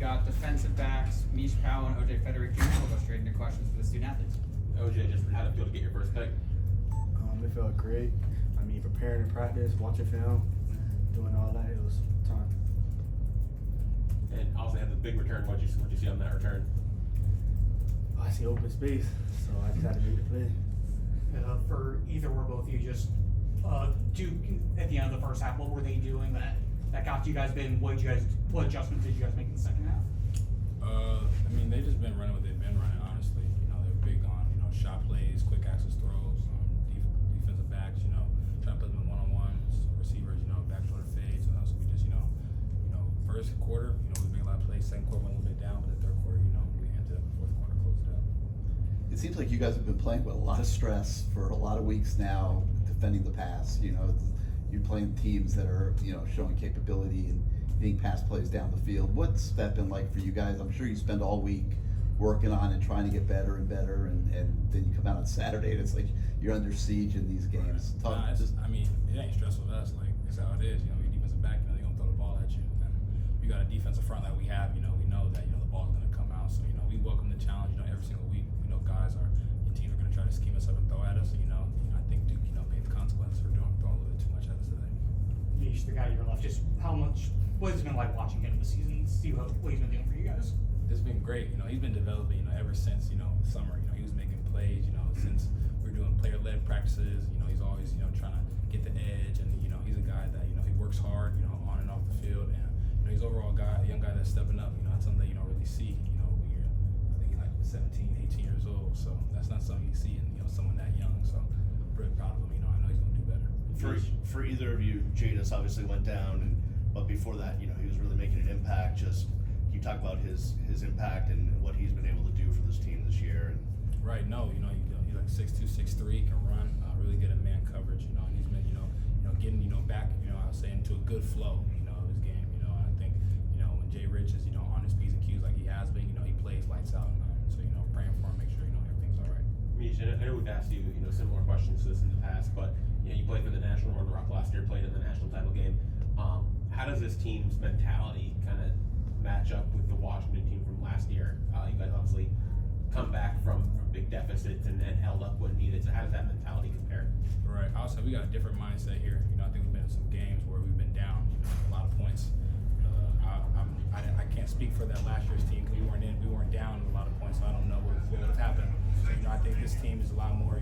got defensive backs, Mishael Powell and OJ Frederique Jr. We'll go straight into questions for the student athletes. OJ, just how'd it feel to get your first pick? It felt great. I mean, preparing in practice, watching film, doing all that, it was time. And also had the big return. What'd you see on that return? I see open space, so I just had to make the play. For either or both of you, just at the end of the first half, what were they doing that got you guys been? What adjustments did you guys make in the second half? I mean, they've just been running what they've been running, honestly. You know, they're big on, shot plays, quick access throws, defensive backs, trying to put them in one-on-ones, receivers, back shoulder fades. So we just, first quarter, we made a lot of plays. Second quarter went a little bit down, but the third quarter, we entered the fourth quarter, closed it out. It seems like you guys have been playing with a lot of stress for a lot of weeks now, defending the pass. You're playing teams that are, showing capability and hitting pass plays down the field. What's that been like for you guys? I'm sure you spend all week working on it, trying to get better and better, and then you come out on Saturday and it's like you're under siege in these games. Right. It ain't stressful to us. Like, it's how it is. You're defensive back, they're gonna throw the ball at you. And we got a defensive front that we have. We know that the ball's gonna come out. So we welcome the challenge. Every single week. Teams are gonna try to scheme us up and throw at us. I think Duke paid the consequences for throwing a little bit too much at us today. Mish, the guy to your left, just what has it been like watching him this season? See what he's been doing for you guys. It's been great. He's been developing. Ever since summer. He was making plays. Since we were doing player-led practices. He's always trying to get the edge, and he's a guy that he works hard. On and off the field, and he's overall a young guy that's stepping up. That's something that you don't really see. When you're, I think he's like 17, 18 years old. So that's not something you see in someone that young. So I'm pretty proud of him. I know he's gonna do better. For either of you, Jadis obviously went down, but before that, he was really making an impact. Just can you talk about his impact and what he's been able to do for this team this year? And right, he's like 6'2", 6'3", can run, really good at man coverage. And he's been getting back I would say into a good flow of his game. I think when Jay Rich is on his P's and Q's like he has been, he plays lights out. So praying for him, make sure everything's all right. Mish, I know we've asked you similar questions to this in the past, but you played for the National Runner Rock last year, played in the national title game. How does this team's mentality kind of match up with the Washington team from last year? You guys obviously come back from big deficits and held up when needed. So how does that mentality compare? Right. Also, we got a different mindset here. I think we've been in some games where we've been down a lot of points. I can't speak for that last year's team because we weren't down a lot of points, so I don't know what would have happened. So, I think this team is a lot more,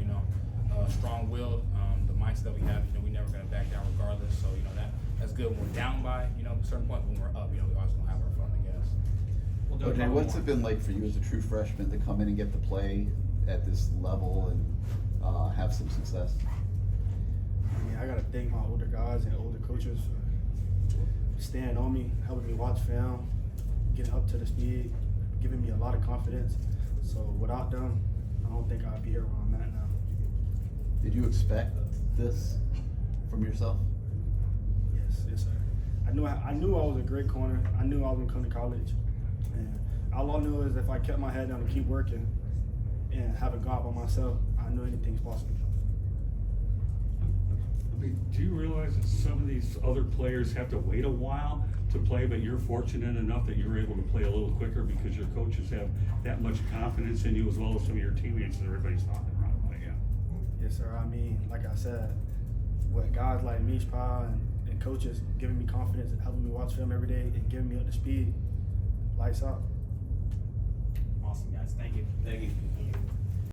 strong-willed. The mindset that we have, we never gonna back down regardless. So, that's good when we're down by, a certain point. When we're up, we always gonna have our fun, I guess. We'll do OJ, what's it been like for you as a true freshman to come in and get to play at this level and have some success? I mean, I gotta thank my older guys and older coaches for staying on me, helping me watch film, getting up to the speed, giving me a lot of confidence. So without them, I don't think I'd be here where I'm at now. Did you expect this from yourself? Yes, sir. I knew I was a great corner. I knew I was gonna come to college, and all I knew is if I kept my head down and keep working and have a God by myself, I knew anything's possible. Do you realize that some of these other players have to wait a while to play, but you're fortunate enough that you're able to play a little quicker because your coaches have that much confidence in you as well as some of your teammates and everybody's talking around about you? Yes, sir. I mean, like I said, with guys like Mishael Powell and coaches giving me confidence and helping me watch film every day and giving me up to speed, lights out. Awesome, guys. Thank you. Thank you.